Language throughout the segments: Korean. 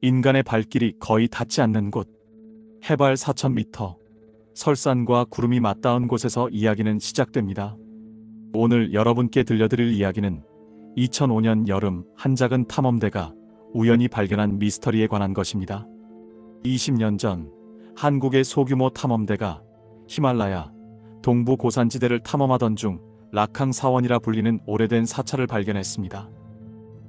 인간의 발길이 거의 닿지 않는 곳, 해발 4,000m, 설산과 구름이 맞닿은 곳에서 이야기는 시작됩니다. 오늘 여러분께 들려드릴 이야기는 2005년 여름 한 작은 탐험대가 우연히 발견한 미스터리에 관한 것입니다. 20년 전 한국의 소규모 탐험대가 히말라야 동부 고산지대를 탐험하던 중 라캉 사원이라 불리는 오래된 사찰을 발견했습니다.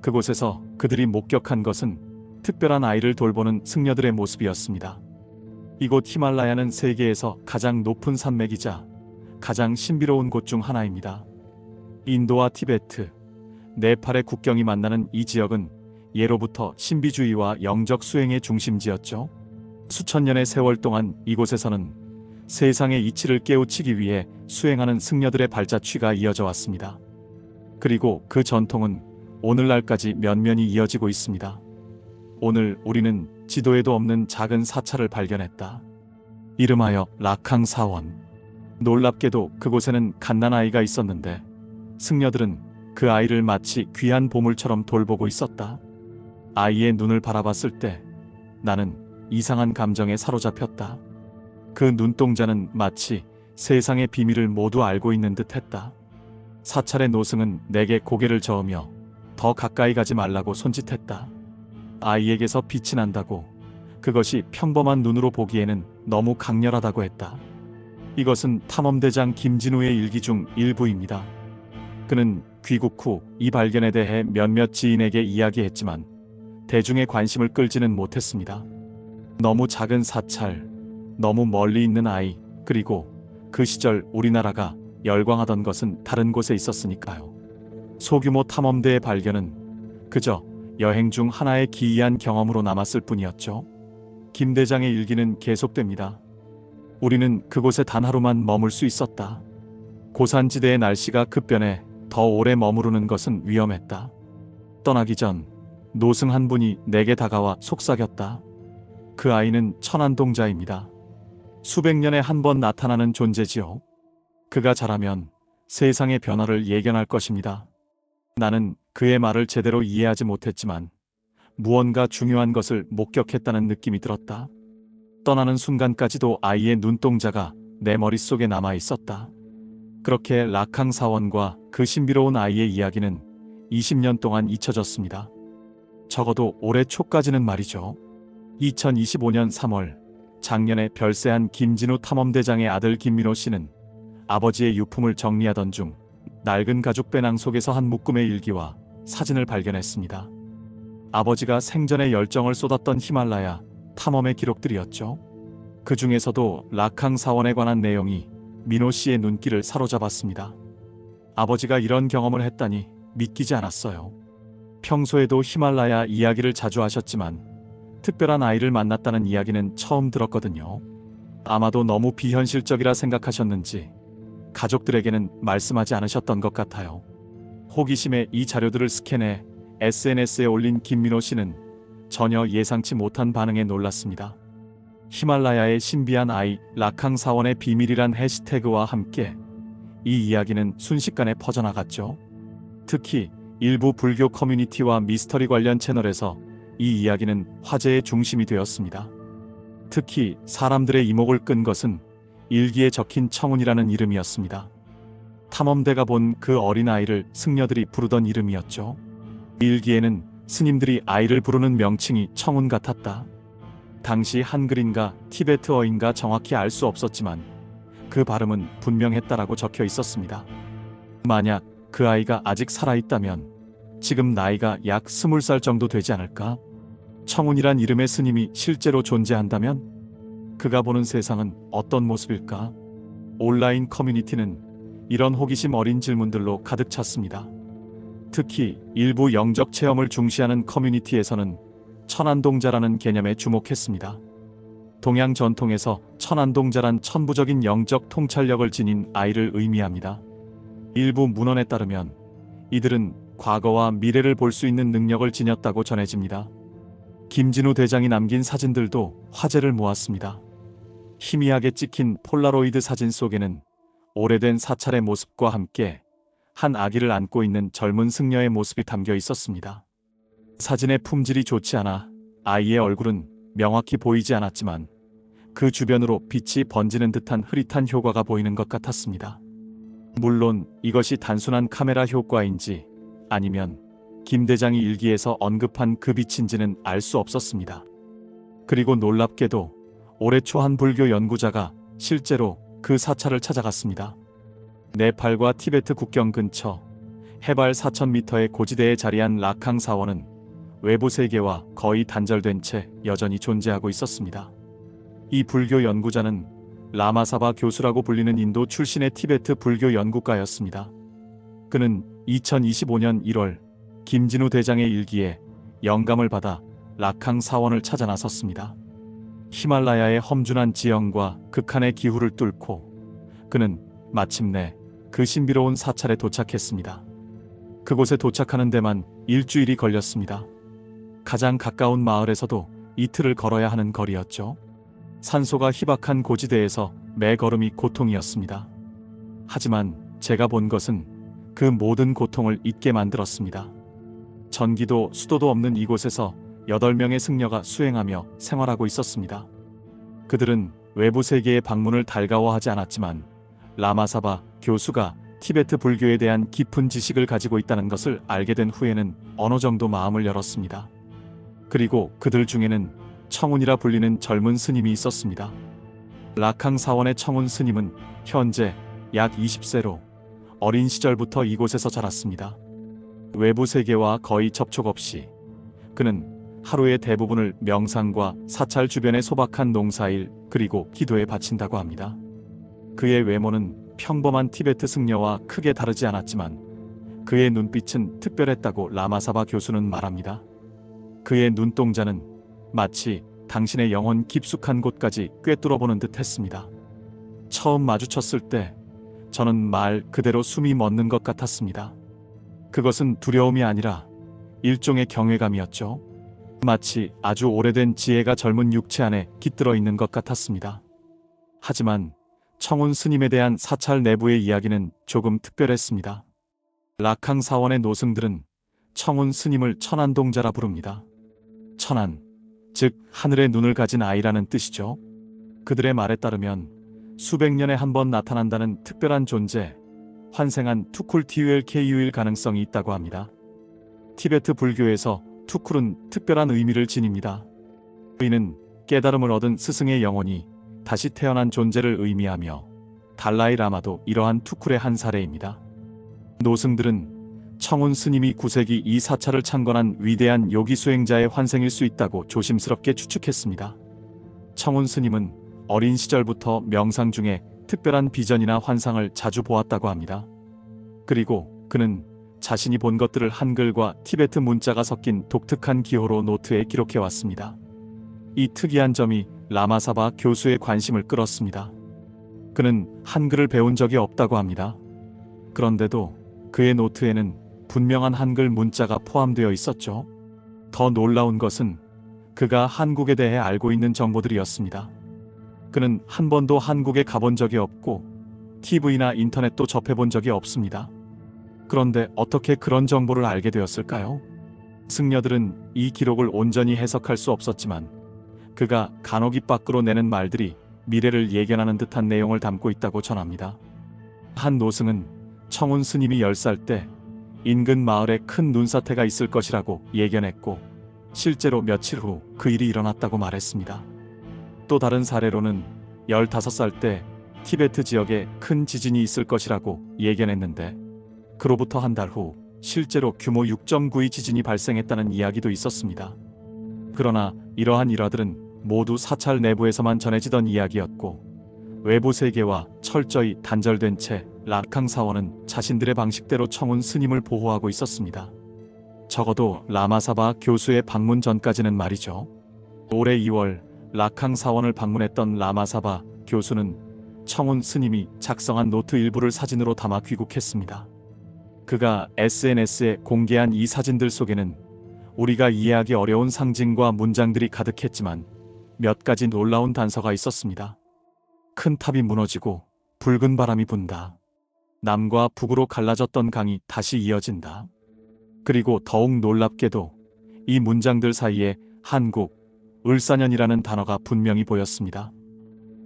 그곳에서 그들이 목격한 것은 특별한 아이를 돌보는 승려들의 모습이었습니다. 이곳 히말라야는 세계에서 가장 높은 산맥이자 가장 신비로운 곳 중 하나입니다. 인도와 티베트, 네팔의 국경이 만나는 이 지역은 예로부터 신비주의와 영적 수행의 중심지였죠. 수천 년의 세월 동안 이곳에서는 세상의 이치를 깨우치기 위해 수행하는 승려들의 발자취가 이어져 왔습니다. 그리고 그 전통은 오늘날까지 면면이 이어지고 있습니다. 오늘 우리는 지도에도 없는 작은 사찰을 발견했다. 이름하여 라캉 사원. 놀랍게도 그곳에는 갓난아이가 있었는데 승려들은 그 아이를 마치 귀한 보물처럼 돌보고 있었다. 아이의 눈을 바라봤을 때 나는 이상한 감정에 사로잡혔다. 그 눈동자는 마치 세상의 비밀을 모두 알고 있는 듯 했다. 사찰의 노승은 내게 고개를 저으며 더 가까이 가지 말라고 손짓했다. 아이에게서 빛이 난다고, 그것이 평범한 눈으로 보기에는 너무 강렬하다고 했다. 이것은 탐험대장 김진우의 일기 중 일부입니다. 그는 귀국 후 이 발견에 대해 몇몇 지인에게 이야기했지만 대중의 관심을 끌지는 못했습니다. 너무 작은 사찰, 너무 멀리 있는 아이, 그리고 그 시절 우리나라가 열광하던 것은 다른 곳에 있었으니까요. 소규모 탐험대의 발견은 그저 여행 중 하나의 기이한 경험으로 남았을 뿐이었죠. 김 대장의 일기는 계속됩니다. 우리는 그곳에 단 하루만 머물 수 있었다. 고산지대의 날씨가 급변해 더 오래 머무르는 것은 위험했다. 떠나기 전 노승 한 분이 내게 다가와 속삭였다. 그 아이는 천안동자입니다. 수백 년에 한 번 나타나는 존재지요. 그가 자라면 세상의 변화를 예견할 것입니다. 나는 그의 말을 제대로 이해하지 못했지만 무언가 중요한 것을 목격했다는 느낌이 들었다. 떠나는 순간까지도 아이의 눈동자가 내 머릿속에 남아 있었다. 그렇게 라캉 사원과 그 신비로운 아이의 이야기는 20년 동안 잊혀졌습니다. 적어도 올해 초까지는 말이죠. 2025년 3월, 작년에 별세한 김진우 탐험대장의 아들 김민호 씨는 아버지의 유품을 정리하던 중 낡은 가죽 배낭 속에서 한 묶음의 일기와 사진을 발견했습니다. 아버지가 생전에 열정을 쏟았던 히말라야 탐험의 기록들이었죠. 그 중에서도 라캉 사원에 관한 내용이 민호 씨의 눈길을 사로잡았습니다. 아버지가 이런 경험을 했다니 믿기지 않았어요. 평소에도 히말라야 이야기를 자주 하셨지만 특별한 아이를 만났다는 이야기는 처음 들었거든요. 아마도 너무 비현실적이라 생각하셨는지 가족들에게는 말씀하지 않으셨던 것 같아요. 호기심에 이 자료들을 스캔해 SNS에 올린 김민호 씨는 전혀 예상치 못한 반응에 놀랐습니다. 히말라야의 신비한 아이, 라캉 사원의 비밀이란 해시태그와 함께 이 이야기는 순식간에 퍼져나갔죠. 특히 일부 불교 커뮤니티와 미스터리 관련 채널에서 이 이야기는 화제의 중심이 되었습니다. 특히 사람들의 이목을 끈 것은 일기에 적힌 청운이라는 이름이었습니다. 탐험대가 본 그 어린아이를 승려들이 부르던 이름이었죠. 일기에는 스님들이 아이를 부르는 명칭이 청운 같았다. 당시 한글인가 티베트어인가 정확히 알 수 없었지만 그 발음은 분명했다라고 적혀 있었습니다. 만약 그 아이가 아직 살아있다면 지금 나이가 약 20살 정도 되지 않을까? 청운이란 이름의 스님이 실제로 존재한다면 그가 보는 세상은 어떤 모습일까? 온라인 커뮤니티는 이런 호기심 어린 질문들로 가득 찼습니다. 특히 일부 영적 체험을 중시하는 커뮤니티에서는 천안동자라는 개념에 주목했습니다. 동양 전통에서 천안동자란 천부적인 영적 통찰력을 지닌 아이를 의미합니다. 일부 문헌에 따르면 이들은 과거와 미래를 볼 수 있는 능력을 지녔다고 전해집니다. 김진우 대장이 남긴 사진들도 화제를 모았습니다. 희미하게 찍힌 폴라로이드 사진 속에는 오래된 사찰의 모습과 함께 한 아기를 안고 있는 젊은 승려의 모습이 담겨 있었습니다. 사진의 품질이 좋지 않아 아이의 얼굴은 명확히 보이지 않았지만 그 주변으로 빛이 번지는 듯한 흐릿한 효과가 보이는 것 같았습니다. 물론 이것이 단순한 카메라 효과인지 아니면 김 대장이 일기에서 언급한 그 빛인지는 알 수 없었습니다. 그리고 놀랍게도 올해 초 한 불교 연구자가 실제로 그 사찰을 찾아갔습니다. 네팔과 티베트 국경 근처 해발 4,000m의 고지대에 자리한 라캉 사원은 외부 세계와 거의 단절된 채 여전히 존재하고 있었습니다. 이 불교 연구자는 라마사바 교수라고 불리는 인도 출신의 티베트 불교 연구가였습니다. 그는 2025년 1월 김진우 대장의 일기에 영감을 받아 라캉 사원을 찾아 나섰습니다. 히말라야의 험준한 지형과 극한의 기후를 뚫고 그는 마침내 그 신비로운 사찰에 도착했습니다. 그곳에 도착하는 데만 일주일이 걸렸습니다. 가장 가까운 마을에서도 이틀을 걸어야 하는 거리였죠. 산소가 희박한 고지대에서 매 걸음이 고통이었습니다. 하지만 제가 본 것은 그 모든 고통을 잊게 만들었습니다. 전기도 수도도 없는 이곳에서 8명의 승려가 수행하며 생활하고 있었습니다. 그들은 외부 세계의 방문을 달가워하지 않았지만 라마사바 교수가 티베트 불교에 대한 깊은 지식을 가지고 있다는 것을 알게 된 후에는 어느 정도 마음을 열었습니다. 그리고 그들 중에는 청운이라 불리는 젊은 스님이 있었습니다. 라캉 사원의 청운 스님은 현재 약 20세로 어린 시절부터 이곳에서 자랐습니다. 외부 세계와 거의 접촉 없이 그는 하루의 대부분을 명상과 사찰 주변의 소박한 농사일 그리고 기도에 바친다고 합니다. 그의 외모는 평범한 티베트 승려와 크게 다르지 않았지만 그의 눈빛은 특별했다고 라마사바 교수는 말합니다. 그의 눈동자는 마치 당신의 영혼 깊숙한 곳까지 꿰뚫어보는 듯 했습니다. 처음 마주쳤을 때 저는 말 그대로 숨이 멎는 것 같았습니다. 그것은 두려움이 아니라 일종의 경외감이었죠. 마치 아주 오래된 지혜가 젊은 육체 안에 깃들어 있는 것 같았습니다. 하지만 청운 스님에 대한 사찰 내부의 이야기는 조금 특별했습니다. 라캉 사원의 노승들은 청운 스님을 천안동자라 부릅니다. 천안, 즉 하늘의 눈을 가진 아이라는 뜻이죠. 그들의 말에 따르면 수백 년에 한 번 나타난다는 특별한 존재, 환생한 투쿨-TUL-KU일 가능성이 있다고 합니다. 티베트 불교에서 투쿨은 특별한 의미를 지닙니다. 이는 깨달음을 얻은 스승의 영혼이 다시 태어난 존재를 의미하며 달라이 라마도 이러한 투쿨의 한 사례입니다. 노승들은 청운 스님이 9세기 이 사찰을 창건한 위대한 요기 수행자의 환생일 수 있다고 조심스럽게 추측했습니다. 청운 스님은 어린 시절부터 명상 중에 특별한 비전이나 환상을 자주 보았다고 합니다. 그리고 그는 자신이 본 것들을 한글과 티베트 문자가 섞인 독특한 기호로 노트에 기록해왔습니다. 이 특이한 점이 라마사바 교수의 관심을 끌었습니다. 그는 한글을 배운 적이 없다고 합니다. 그런데도 그의 노트에는 분명한 한글 문자가 포함되어 있었죠. 더 놀라운 것은 그가 한국에 대해 알고 있는 정보들이었습니다. 그는 한 번도 한국에 가본 적이 없고 TV나 인터넷도 접해본 적이 없습니다. 그런데 어떻게 그런 정보를 알게 되었을까요? 승려들은 이 기록을 온전히 해석할 수 없었지만 그가 간혹 입 밖으로 내는 말들이 미래를 예견하는 듯한 내용을 담고 있다고 전합니다. 한 노승은 청운 스님이 10살 때 인근 마을에 큰 눈사태가 있을 것이라고 예견했고 실제로 며칠 후 그 일이 일어났다고 말했습니다. 또 다른 사례로는 15살 때 티베트 지역에 큰 지진이 있을 것이라고 예견했는데 그로부터 한 달 후 실제로 규모 6.9의 지진이 발생했다는 이야기도 있었습니다. 그러나 이러한 일화들은 모두 사찰 내부에서만 전해지던 이야기였고 외부 세계와 철저히 단절된 채 라캉 사원은 자신들의 방식대로 청운 스님을 보호하고 있었습니다. 적어도 라마사바 교수의 방문 전까지는 말이죠. 올해 2월 라캉 사원을 방문했던 라마사바 교수는 청운 스님이 작성한 노트 일부를 사진으로 담아 귀국했습니다. 그가 SNS에 공개한 이 사진들 속에는 우리가 이해하기 어려운 상징과 문장들이 가득했지만 몇 가지 놀라운 단서가 있었습니다. 큰 탑이 무너지고 붉은 바람이 분다. 남과 북으로 갈라졌던 강이 다시 이어진다. 그리고 더욱 놀랍게도 이 문장들 사이에 한국, 을사년이라는 단어가 분명히 보였습니다.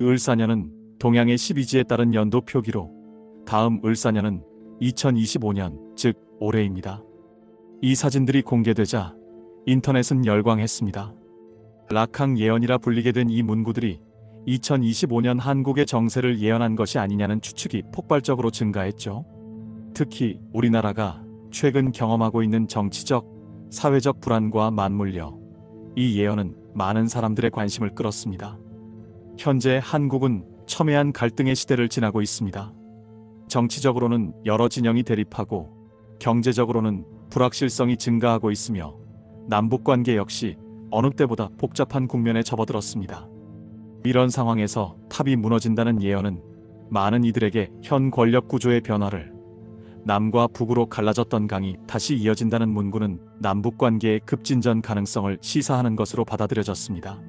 을사년은 동양의 12지에 따른 연도 표기로 다음 을사년은 2025년, 즉 올해입니다. 이 사진들이 공개되자 인터넷은 열광했습니다. 락항 예언이라 불리게 된 이 문구들이 2025년 한국의 정세를 예언한 것이 아니냐는 추측이 폭발적으로 증가했죠. 특히 우리나라가 최근 경험하고 있는 정치적, 사회적 불안과 맞물려 이 예언은 많은 사람들의 관심을 끌었습니다. 현재 한국은 첨예한 갈등의 시대를 지나고 있습니다. 정치적으로는 여러 진영이 대립하고 경제적으로는 불확실성이 증가하고 있으며 남북관계 역시 어느 때보다 복잡한 국면에 접어들었습니다. 이런 상황에서 탑이 무너진다는 예언은 많은 이들에게 현 권력 구조의 변화를, 남과 북으로 갈라졌던 강이 다시 이어진다는 문구는 남북관계의 급진전 가능성을 시사하는 것으로 받아들여졌습니다.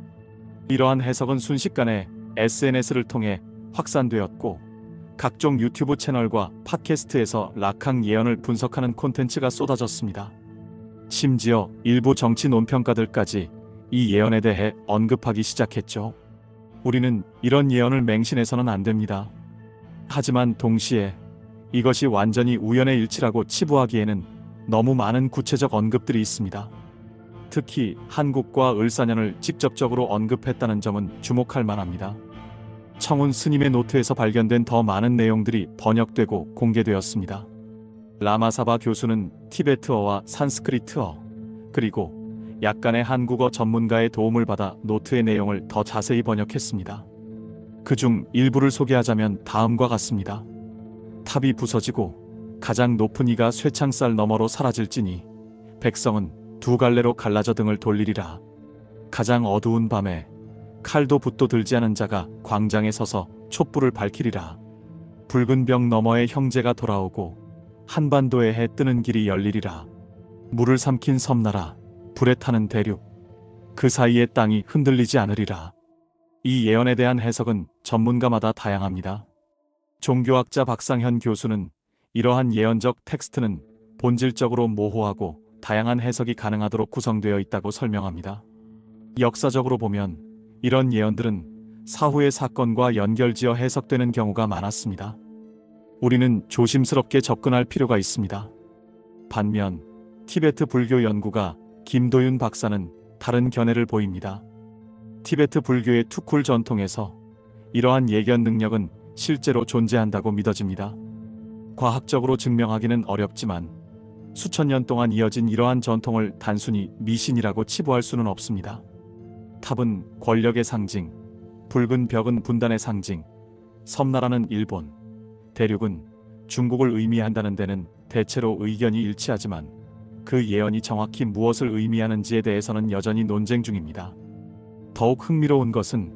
이러한 해석은 순식간에 SNS를 통해 확산되었고 각종 유튜브 채널과 팟캐스트에서 락항 예언을 분석하는 콘텐츠가 쏟아졌습니다. 심지어 일부 정치 논평가들까지 이 예언에 대해 언급하기 시작했죠. 우리는 이런 예언을 맹신해서는 안 됩니다. 하지만 동시에 이것이 완전히 우연의 일치라고 치부하기에는 너무 많은 구체적 언급들이 있습니다. 특히 한국과 을사년을 직접적으로 언급했다는 점은 주목할 만합니다. 청운 스님의 노트에서 발견된 더 많은 내용들이 번역되고 공개되었습니다. 라마사바 교수는 티베트어와 산스크리트어, 그리고 약간의 한국어 전문가의 도움을 받아 노트의 내용을 더 자세히 번역했습니다. 그중 일부를 소개하자면 다음과 같습니다. 탑이 부서지고 가장 높은 이가 쇠창살 너머로 사라질지니 백성은 두 갈래로 갈라져 등을 돌리리라. 가장 어두운 밤에 칼도 붓도 들지 않은 자가 광장에 서서 촛불을 밝히리라. 붉은 벽 너머의 형제가 돌아오고 한반도에 해 뜨는 길이 열리리라. 물을 삼킨 섬나라, 불에 타는 대륙, 그 사이의 땅이 흔들리지 않으리라. 이 예언에 대한 해석은 전문가마다 다양합니다. 종교학자 박상현 교수는 이러한 예언적 텍스트는 본질적으로 모호하고 다양한 해석이 가능하도록 구성되어 있다고 설명합니다. 역사적으로 보면 이런 예언들은 사후의 사건과 연결지어 해석되는 경우가 많았습니다. 우리는 조심스럽게 접근할 필요가 있습니다. 반면 티베트 불교 연구가 김도윤 박사는 다른 견해를 보입니다. 티베트 불교의 투쿨 전통에서 이러한 예견 능력은 실제로 존재한다고 믿어집니다. 과학적으로 증명하기는 어렵지만 수천 년 동안 이어진 이러한 전통을 단순히 미신이라고 치부할 수는 없습니다. 탑은 권력의 상징, 붉은 벽은 분단의 상징, 섬나라는 일본, 대륙은 중국을 의미한다는 데는 대체로 의견이 일치하지만 그 예언이 정확히 무엇을 의미하는지에 대해서는 여전히 논쟁 중입니다. 더욱 흥미로운 것은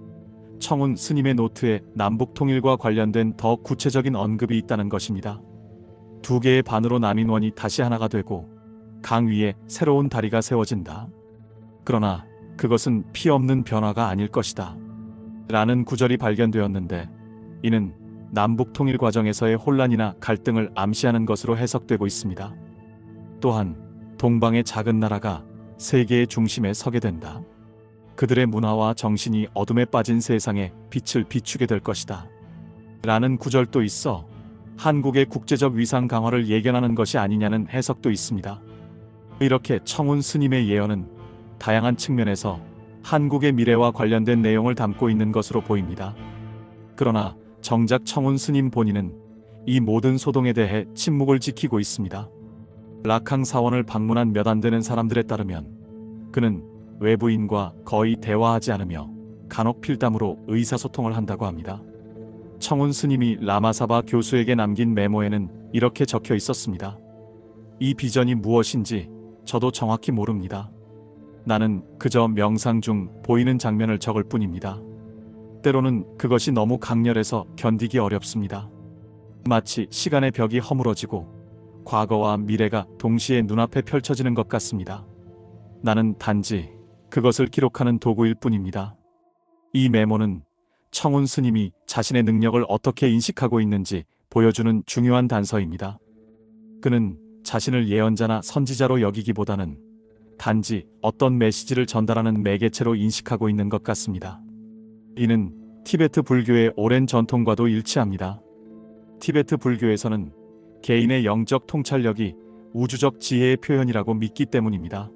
청운 스님의 노트에 남북 통일과 관련된 더 구체적인 언급이 있다는 것입니다. 두 개의 반으로 나뉜 원이 다시 하나가 되고 강 위에 새로운 다리가 세워진다. 그러나 그것은 피 없는 변화가 아닐 것이다. 라는 구절이 발견되었는데 이는 남북 통일 과정에서의 혼란이나 갈등을 암시하는 것으로 해석되고 있습니다. 또한 동방의 작은 나라가 세계의 중심에 서게 된다. 그들의 문화와 정신이 어둠에 빠진 세상에 빛을 비추게 될 것이다. 라는 구절도 있어 한국의 국제적 위상 강화를 예견하는 것이 아니냐는 해석도 있습니다. 이렇게 청운 스님의 예언은 다양한 측면에서 한국의 미래와 관련된 내용을 담고 있는 것으로 보입니다. 그러나 정작 청운 스님 본인은 이 모든 소동에 대해 침묵을 지키고 있습니다. 락항 사원을 방문한 몇 안 되는 사람들에 따르면 그는 외부인과 거의 대화하지 않으며 간혹 필담으로 의사소통을 한다고 합니다. 청운 스님이 라마사바 교수에게 남긴 메모에는 이렇게 적혀 있었습니다. 이 비전이 무엇인지 저도 정확히 모릅니다. 나는 그저 명상 중 보이는 장면을 적을 뿐입니다. 때로는 그것이 너무 강렬해서 견디기 어렵습니다. 마치 시간의 벽이 허물어지고 과거와 미래가 동시에 눈앞에 펼쳐지는 것 같습니다. 나는 단지 그것을 기록하는 도구일 뿐입니다. 이 메모는 청운 스님이 자신의 능력을 어떻게 인식하고 있는지 보여주는 중요한 단서입니다. 그는 자신을 예언자나 선지자로 여기기보다는 단지 어떤 메시지를 전달하는 매개체로 인식하고 있는 것 같습니다. 이는 티베트 불교의 오랜 전통과도 일치합니다. 티베트 불교에서는 개인의 영적 통찰력이 우주적 지혜의 표현이라고 믿기 때문입니다.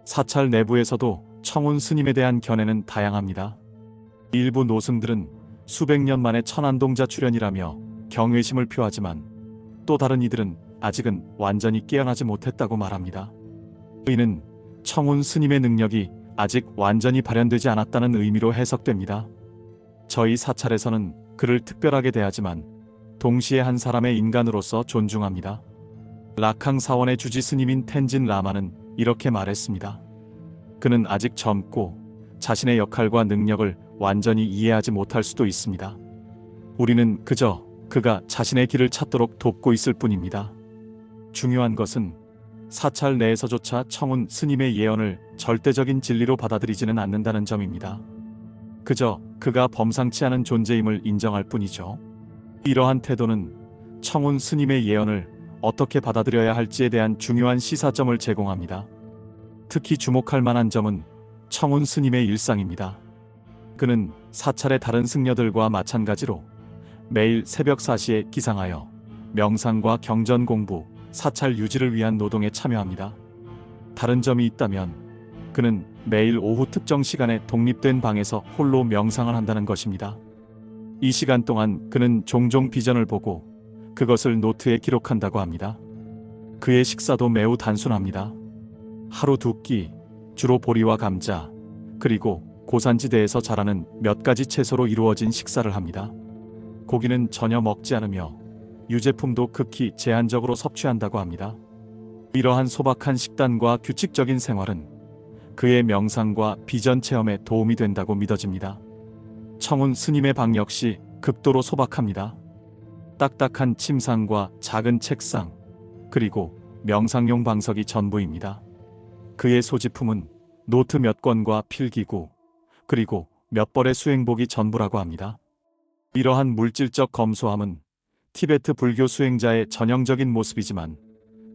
사찰 내부에서도 청운 스님에 대한 견해는 다양합니다. 일부 노승들은 수백 년 만에 천안동자 출현이라며 경외심을 표하지만 또 다른 이들은 아직은 완전히 깨어나지 못했다고 말합니다. 이는 청운 스님의 능력이 아직 완전히 발현되지 않았다는 의미로 해석됩니다. 저희 사찰에서는 그를 특별하게 대하지만 동시에 한 사람의 인간으로서 존중합니다. 라캉 사원의 주지 스님인 텐진 라마는 이렇게 말했습니다. 그는 아직 젊고 자신의 역할과 능력을 완전히 이해하지 못할 수도 있습니다. 우리는 그저 그가 자신의 길을 찾도록 돕고 있을 뿐입니다. 중요한 것은 사찰 내에서조차 청운 스님의 예언을 절대적인 진리로 받아들이지는 않는다는 점입니다. 그저 그가 범상치 않은 존재임을 인정할 뿐이죠. 이러한 태도는 청운 스님의 예언을 어떻게 받아들여야 할지에 대한 중요한 시사점을 제공합니다. 특히 주목할 만한 점은 청운 스님의 일상입니다. 그는 사찰의 다른 승려들과 마찬가지로 매일 새벽 4시에 기상하여 명상과 경전 공부, 사찰 유지를 위한 노동에 참여합니다. 다른 점이 있다면 그는 매일 오후 특정 시간에 독립된 방에서 홀로 명상을 한다는 것입니다. 이 시간 동안 그는 종종 비전을 보고 그것을 노트에 기록한다고 합니다. 그의 식사도 매우 단순합니다. 하루 2끼, 주로 보리와 감자, 그리고 고산지대에서 자라는 몇 가지 채소로 이루어진 식사를 합니다. 고기는 전혀 먹지 않으며 유제품도 극히 제한적으로 섭취한다고 합니다. 이러한 소박한 식단과 규칙적인 생활은 그의 명상과 비전 체험에 도움이 된다고 믿어집니다. 청운 스님의 방 역시 극도로 소박합니다. 딱딱한 침상과 작은 책상, 그리고 명상용 방석이 전부입니다. 그의 소지품은 노트 몇 권과 필기구, 그리고 몇 벌의 수행복이 전부라고 합니다. 이러한 물질적 검소함은 티베트 불교 수행자의 전형적인 모습이지만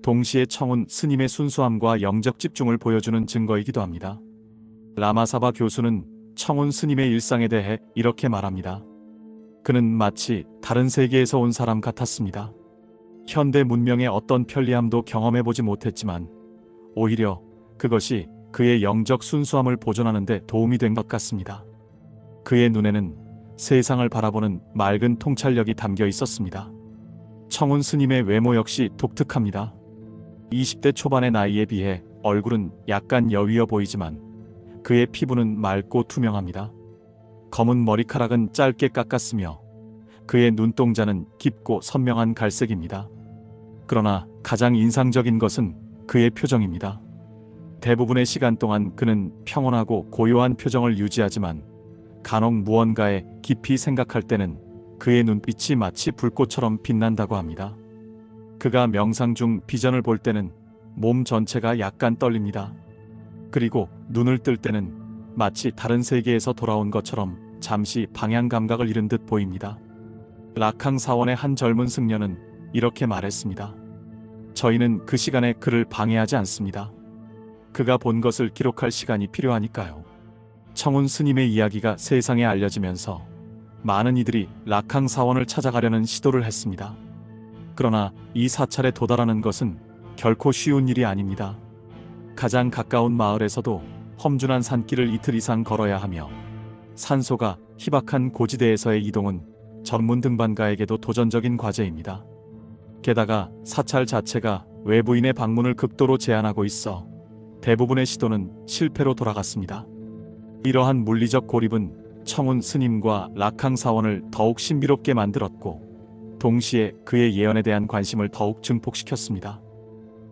동시에 청운 스님의 순수함과 영적 집중을 보여주는 증거이기도 합니다. 라마사바 교수는 청운 스님의 일상에 대해 이렇게 말합니다. 그는 마치 다른 세계에서 온 사람 같았습니다. 현대 문명의 어떤 편리함도 경험해보지 못했지만 오히려 그것이 그의 영적 순수함을 보존하는 데 도움이 된 것 같습니다. 그의 눈에는 세상을 바라보는 맑은 통찰력이 담겨 있었습니다. 청운 스님의 외모 역시 독특합니다. 20대 초반의 나이에 비해 얼굴은 약간 여위어 보이지만 그의 피부는 맑고 투명합니다. 검은 머리카락은 짧게 깎았으며 그의 눈동자는 깊고 선명한 갈색입니다. 그러나 가장 인상적인 것은 그의 표정입니다. 대부분의 시간 동안 그는 평온하고 고요한 표정을 유지하지만 간혹 무언가에 깊이 생각할 때는 그의 눈빛이 마치 불꽃처럼 빛난다고 합니다. 그가 명상 중 비전을 볼 때는 몸 전체가 약간 떨립니다. 그리고 눈을 뜰 때는 마치 다른 세계에서 돌아온 것처럼 잠시 방향 감각을 잃은 듯 보입니다. 라캉 사원의 한 젊은 승려는 이렇게 말했습니다. 저희는 그 시간에 그를 방해하지 않습니다. 그가 본 것을 기록할 시간이 필요하니까요. 청운 스님의 이야기가 세상에 알려지면서 많은 이들이 라캉 사원을 찾아가려는 시도를 했습니다. 그러나 이 사찰에 도달하는 것은 결코 쉬운 일이 아닙니다. 가장 가까운 마을에서도 험준한 산길을 이틀 이상 걸어야 하며 산소가 희박한 고지대에서의 이동은 전문 등반가에게도 도전적인 과제입니다. 게다가 사찰 자체가 외부인의 방문을 극도로 제한하고 있어 대부분의 시도는 실패로 돌아갔습니다. 이러한 물리적 고립은 청운 스님과 라캉 사원을 더욱 신비롭게 만들었고 동시에 그의 예언에 대한 관심을 더욱 증폭시켰습니다.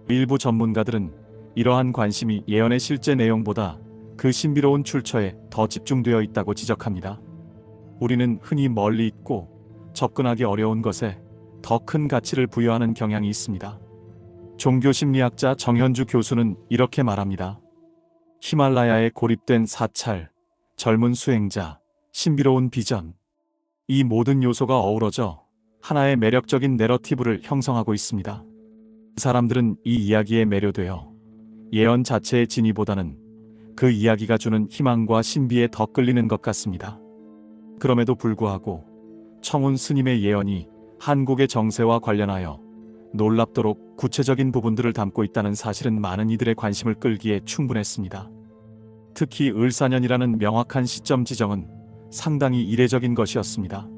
일부 전문가들은 이러한 관심이 예언의 실제 내용보다 그 신비로운 출처에 더 집중되어 있다고 지적합니다. 우리는 흔히 멀리 있고 접근하기 어려운 것에 더 큰 가치를 부여하는 경향이 있습니다. 종교심리학자 정현주 교수는 이렇게 말합니다. 히말라야에 고립된 사찰, 젊은 수행자, 신비로운 비전. 이 모든 요소가 어우러져 하나의 매력적인 내러티브를 형성하고 있습니다. 사람들은 이 이야기에 매료되어 예언 자체의 진위보다는 그 이야기가 주는 희망과 신비에 더 끌리는 것 같습니다. 그럼에도 불구하고 청운 스님의 예언이 한국의 정세와 관련하여 놀랍도록 구체적인 부분들을 담고 있다는 사실은 많은 이들의 관심을 끌기에 충분했습니다. 특히 을사년이라는 명확한 시점 지정은 상당히 이례적인 것이었습니다.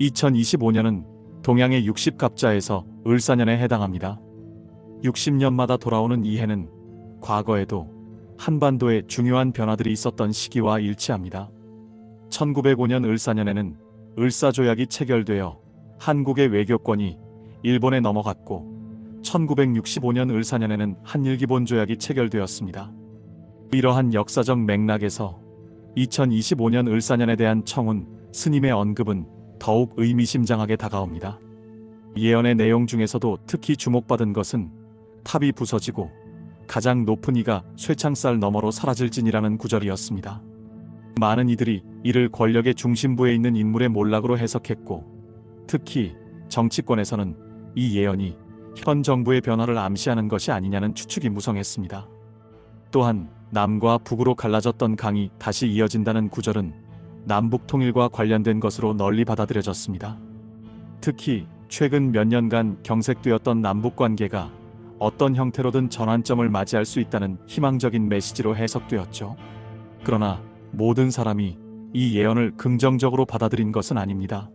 2025년은 동양의 60갑자에서 을사년에 해당합니다. 60년마다 돌아오는 이 해는 과거에도 한반도에 중요한 변화들이 있었던 시기와 일치합니다. 1905년 을사년에는 을사조약이 체결되어 한국의 외교권이 일본에 넘어갔고 1965년 을사년에는 한일기본조약이 체결되었습니다. 이러한 역사적 맥락에서 2025년 을사년에 대한 청운 스님의 언급은 더욱 의미심장하게 다가옵니다. 예언의 내용 중에서도 특히 주목받은 것은 탑이 부서지고 가장 높은 이가 쇠창살 너머로 사라질지니라는 구절이었습니다. 많은 이들이 이를 권력의 중심부에 있는 인물의 몰락으로 해석했고, 특히 정치권에서는 이 예언이 현 정부의 변화를 암시하는 것이 아니냐는 추측이 무성했습니다. 또한 남과 북으로 갈라졌던 강이 다시 이어진다는 구절은 남북 통일과 관련된 것으로 널리 받아들여졌습니다. 특히 최근 몇 년간 경색되었던 남북 관계가 어떤 형태로든 전환점을 맞이할 수 있다는 희망적인 메시지로 해석되었죠. 그러나 모든 사람이 이 예언을 긍정적으로 받아들인 것은 아닙니다.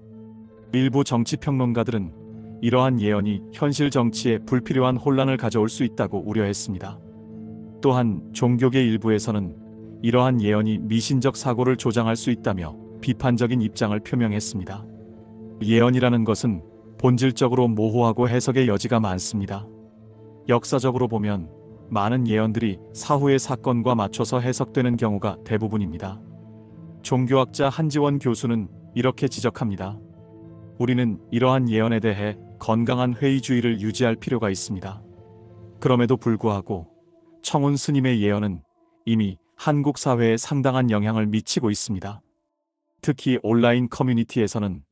일부 정치평론가들은 이러한 예언이 현실 정치에 불필요한 혼란을 가져올 수 있다고 우려했습니다. 또한 종교계 일부에서는 이러한 예언이 미신적 사고를 조장할 수 있다며 비판적인 입장을 표명했습니다. 예언이라는 것은 본질적으로 모호하고 해석의 여지가 많습니다. 역사적으로 보면 많은 예언들이 사후의 사건과 맞춰서 해석되는 경우가 대부분입니다. 종교학자 한지원 교수는 이렇게 지적합니다. 우리는 이러한 예언에 대해 건강한 회의주의를 유지할 필요가 있습니다. 그럼에도 불구하고 청운 스님의 예언은 이미 한국 사회에 상당한 영향을 미치고 있습니다. 특히 온라인 커뮤니티에서는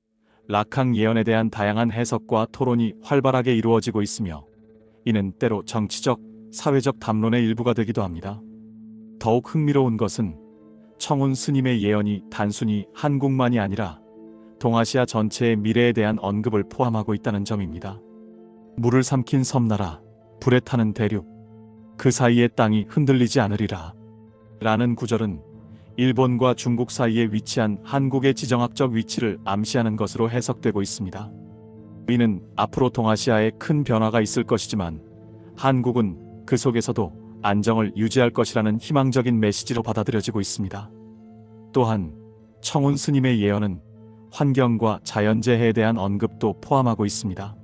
락항 예언에 대한 다양한 해석과 토론이 활발하게 이루어지고 있으며, 이는 때로 정치적, 사회적 담론의 일부가 되기도 합니다. 더욱 흥미로운 것은 청운 스님의 예언이 단순히 한국만이 아니라 동아시아 전체의 미래에 대한 언급을 포함하고 있다는 점입니다. 물을 삼킨 섬나라, 불에 타는 대륙, 그 사이의 땅이 흔들리지 않으리라 라는 구절은 일본과 중국 사이에 위치한 한국의 지정학적 위치를 암시하는 것으로 해석되고 있습니다. 이는 앞으로 동아시아에 큰 변화가 있을 것이지만 한국은 그 속에서도 안정을 유지할 것이라는 희망적인 메시지로 받아들여지고 있습니다. 또한 청운 스님의 예언은 환경과 자연재해에 대한 언급도 포함하고 있습니다.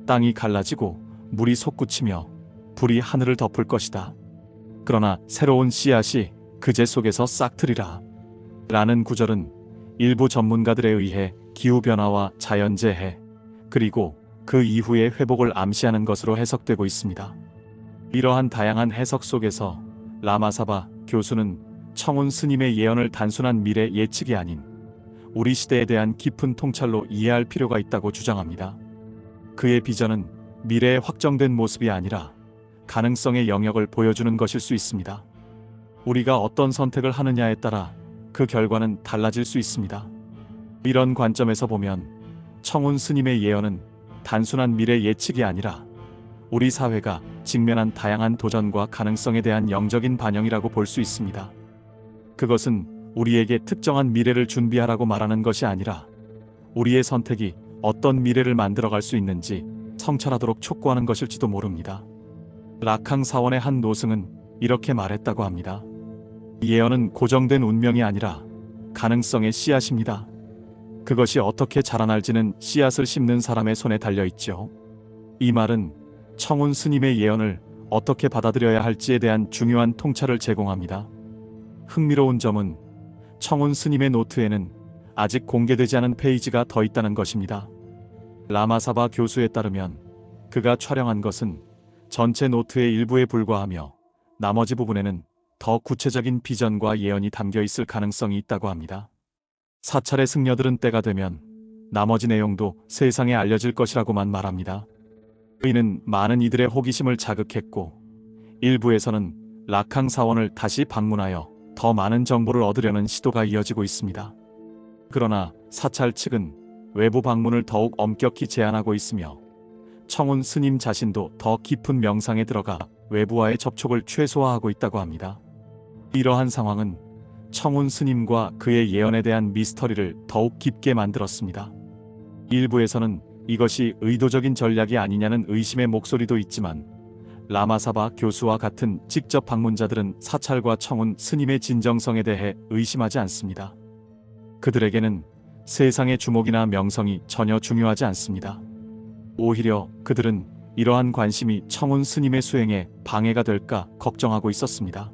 땅이 갈라지고 물이 솟구치며 불이 하늘을 덮을 것이다. 그러나 새로운 씨앗이 그제 속에서 싹트리라 라는 구절은 일부 전문가들에 의해 기후변화와 자연재해, 그리고 그 이후의 회복을 암시하는 것으로 해석되고 있습니다. 이러한 다양한 해석 속에서 라마사바 교수는 청운 스님의 예언을 단순한 미래 예측이 아닌 우리 시대에 대한 깊은 통찰로 이해할 필요가 있다고 주장합니다. 그의 비전은 미래의 확정된 모습이 아니라 가능성의 영역을 보여주는 것일 수 있습니다. 우리가 어떤 선택을 하느냐에 따라 그 결과는 달라질 수 있습니다. 이런 관점에서 보면 청운 스님의 예언은 단순한 미래 예측이 아니라 우리 사회가 직면한 다양한 도전과 가능성에 대한 영적인 반영이라고 볼 수 있습니다. 그것은 우리에게 특정한 미래를 준비하라고 말하는 것이 아니라 우리의 선택이 어떤 미래를 만들어갈 수 있는지 성찰하도록 촉구하는 것일지도 모릅니다. 락항 사원의 한 노승은 이렇게 말했다고 합니다. 예언은 고정된 운명이 아니라 가능성의 씨앗입니다. 그것이 어떻게 자라날지는 씨앗을 심는 사람의 손에 달려있죠. 이 말은 청운 스님의 예언을 어떻게 받아들여야 할지에 대한 중요한 통찰을 제공합니다. 흥미로운 점은 청운 스님의 노트에는 아직 공개되지 않은 페이지가 더 있다는 것입니다. 라마사바 교수에 따르면 그가 촬영한 것은 전체 노트의 일부에 불과하며 나머지 부분에는 더 구체적인 비전과 예언이 담겨 있을 가능성이 있다고 합니다. 사찰의 승려들은 때가 되면 나머지 내용도 세상에 알려질 것이라고만 말합니다. 이는 많은 이들의 호기심을 자극했고 일부에서는 락항 사원을 다시 방문하여 더 많은 정보를 얻으려는 시도가 이어지고 있습니다. 그러나 사찰 측은 외부 방문을 더욱 엄격히 제한하고 있으며 청운 스님 자신도 더 깊은 명상에 들어가 외부와의 접촉을 최소화하고 있다고 합니다. 이러한 상황은 청운 스님과 그의 예언에 대한 미스터리를 더욱 깊게 만들었습니다. 일부에서는 이것이 의도적인 전략이 아니냐는 의심의 목소리도 있지만 라마사바 교수와 같은 직접 방문자들은 사찰과 청운 스님의 진정성에 대해 의심하지 않습니다. 그들에게는 세상의 주목이나 명성이 전혀 중요하지 않습니다. 오히려 그들은 이러한 관심이 청운 스님의 수행에 방해가 될까 걱정하고 있었습니다.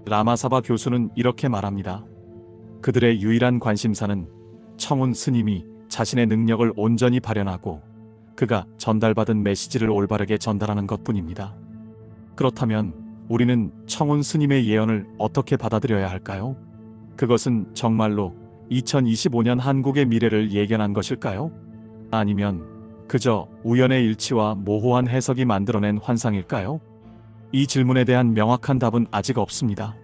라마사바 교수는 이렇게 말합니다. 그들의 유일한 관심사는 청운 스님이 자신의 능력을 온전히 발현하고 그가 전달받은 메시지를 올바르게 전달하는 것뿐입니다. 그렇다면 우리는 청운 스님의 예언을 어떻게 받아들여야 할까요? 그것은 정말로 2025년 한국의 미래를 예견한 것일까요? 아니면 그저 우연의 일치와 모호한 해석이 만들어낸 환상일까요? 이 질문에 대한 명확한 답은 아직 없습니다.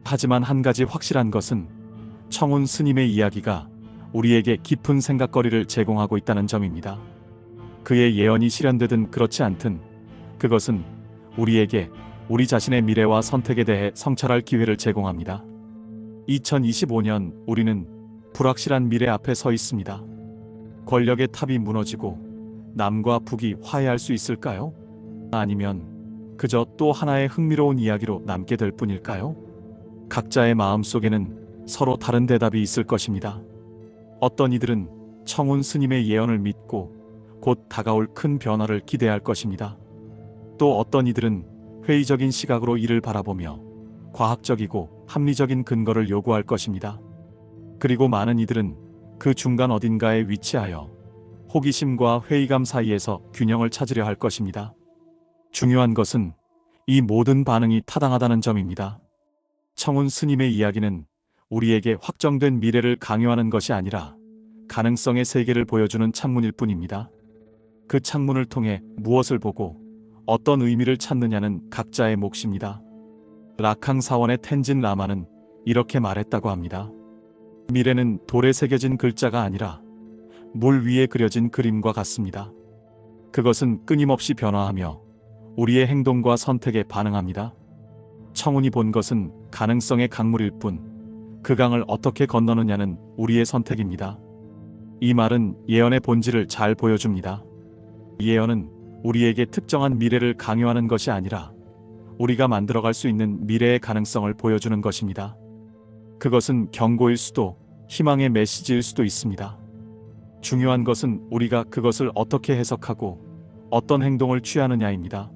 하지만 한 가지 확실한 것은 청운 스님의 이야기가 우리에게 깊은 생각거리를 제공하고 있다는 점입니다. 그의 예언이 실현되든 그렇지 않든 그것은 우리에게 우리 자신의 미래와 선택에 대해 성찰할 기회를 제공합니다. 2025년 우리는 불확실한 미래 앞에 서 있습니다. 권력의 탑이 무너지고 남과 북이 화해할 수 있을까요? 아니면 그저 또 하나의 흥미로운 이야기로 남게 될 뿐일까요? 각자의 마음속에는 서로 다른 대답이 있을 것입니다. 어떤 이들은 청운 스님의 예언을 믿고 곧 다가올 큰 변화를 기대할 것입니다. 또 어떤 이들은 회의적인 시각으로 이를 바라보며 과학적이고 합리적인 근거를 요구할 것입니다. 그리고 많은 이들은 그 중간 어딘가에 위치하여 호기심과 회의감 사이에서 균형을 찾으려 할 것입니다. 중요한 것은 이 모든 반응이 타당하다는 점입니다. 청운 스님의 이야기는 우리에게 확정된 미래를 강요하는 것이 아니라 가능성의 세계를 보여주는 창문일 뿐입니다. 그 창문을 통해 무엇을 보고 어떤 의미를 찾느냐는 각자의 몫입니다. 락항 사원의 텐진 라마는 이렇게 말했다고 합니다. 미래는 돌에 새겨진 글자가 아니라 물 위에 그려진 그림과 같습니다. 그것은 끊임없이 변화하며 우리의 행동과 선택에 반응합니다. 청운이 본 것은 가능성의 강물일 뿐 그 강을 어떻게 건너느냐는 우리의 선택입니다. 이 말은 예언의 본질을 잘 보여줍니다. 예언은 우리에게 특정한 미래를 강요하는 것이 아니라 우리가 만들어갈 수 있는 미래의 가능성을 보여주는 것입니다. 그것은 경고일 수도 희망의 메시지일 수도 있습니다. 중요한 것은 우리가 그것을 어떻게 해석하고 어떤 행동을 취하느냐입니다.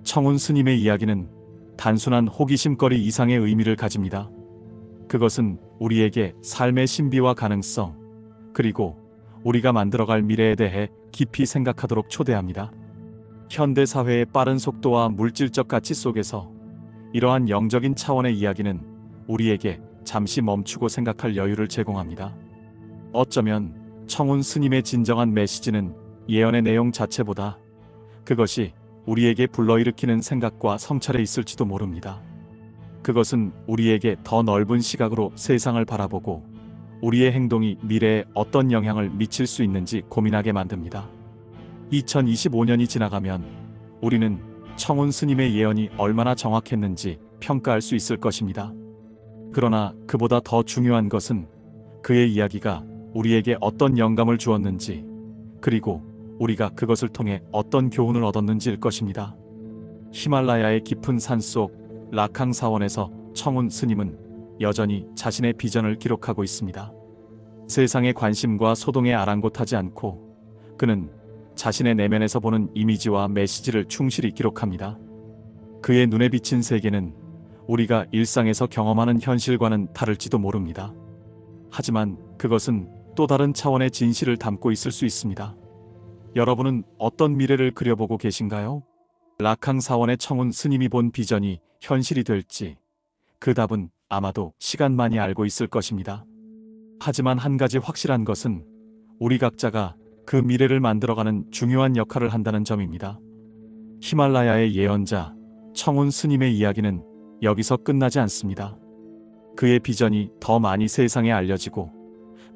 청운 스님의 이야기는 단순한 호기심거리 이상의 의미를 가집니다. 그것은 우리에게 삶의 신비와 가능성, 그리고 우리가 만들어갈 미래에 대해 깊이 생각하도록 초대합니다. 현대 사회의 빠른 속도와 물질적 가치 속에서 이러한 영적인 차원의 이야기는 우리에게 잠시 멈추고 생각할 여유를 제공합니다. 어쩌면 청운 스님의 진정한 메시지는 예언의 내용 자체보다 그것이 우리에게 불러일으키는 생각과 성찰에 있을지도 모릅니다. 그것은 우리에게 더 넓은 시각으로 세상을 바라보고 우리의 행동이 미래에 어떤 영향을 미칠 수 있는지 고민하게 만듭니다. 2025년이 지나가면 우리는 청운 스님의 예언이 얼마나 정확했는지 평가할 수 있을 것입니다. 그러나 그보다 더 중요한 것은 그의 이야기가 우리에게 어떤 영감을 주었는지, 그리고 우리가 그것을 통해 어떤 교훈을 얻었는지일 것입니다. 히말라야의 깊은 산속 락항 사원에서 청운 스님은 여전히 자신의 비전을 기록하고 있습니다. 세상의 관심과 소동에 아랑곳하지 않고 그는 자신의 내면에서 보는 이미지와 메시지를 충실히 기록합니다. 그의 눈에 비친 세계는 우리가 일상에서 경험하는 현실과는 다를지도 모릅니다. 하지만 그것은 또 다른 차원의 진실을 담고 있을 수 있습니다. 여러분은 어떤 미래를 그려보고 계신가요? 락항 사원의 청운 스님이 본 비전이 현실이 될지 그 답은 아마도 시간만이 알고 있을 것입니다. 하지만 한 가지 확실한 것은 우리 각자가 그 미래를 만들어가는 중요한 역할을 한다는 점입니다. 히말라야의 예언자 청운 스님의 이야기는 여기서 끝나지 않습니다. 그의 비전이 더 많이 세상에 알려지고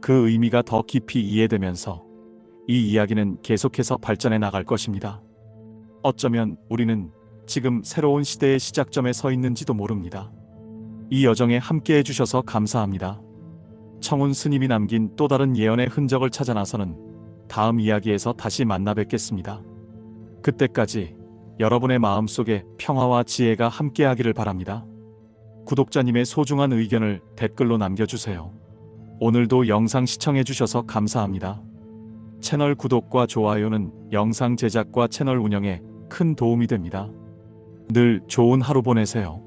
그 의미가 더 깊이 이해되면서 이 이야기는 계속해서 발전해 나갈 것입니다. 어쩌면 우리는 지금 새로운 시대의 시작점에 서 있는지도 모릅니다. 이 여정에 함께 해주셔서 감사합니다. 청운 스님이 남긴 또 다른 예언의 흔적을 찾아 나서는 다음 이야기에서 다시 만나 뵙겠습니다. 그때까지 여러분의 마음속에 평화와 지혜가 함께하기를 바랍니다. 구독자님의 소중한 의견을 댓글로 남겨주세요. 오늘도 영상 시청해주셔서 감사합니다. 채널 구독과 좋아요는 영상 제작과 채널 운영에 큰 도움이 됩니다. 늘 좋은 하루 보내세요.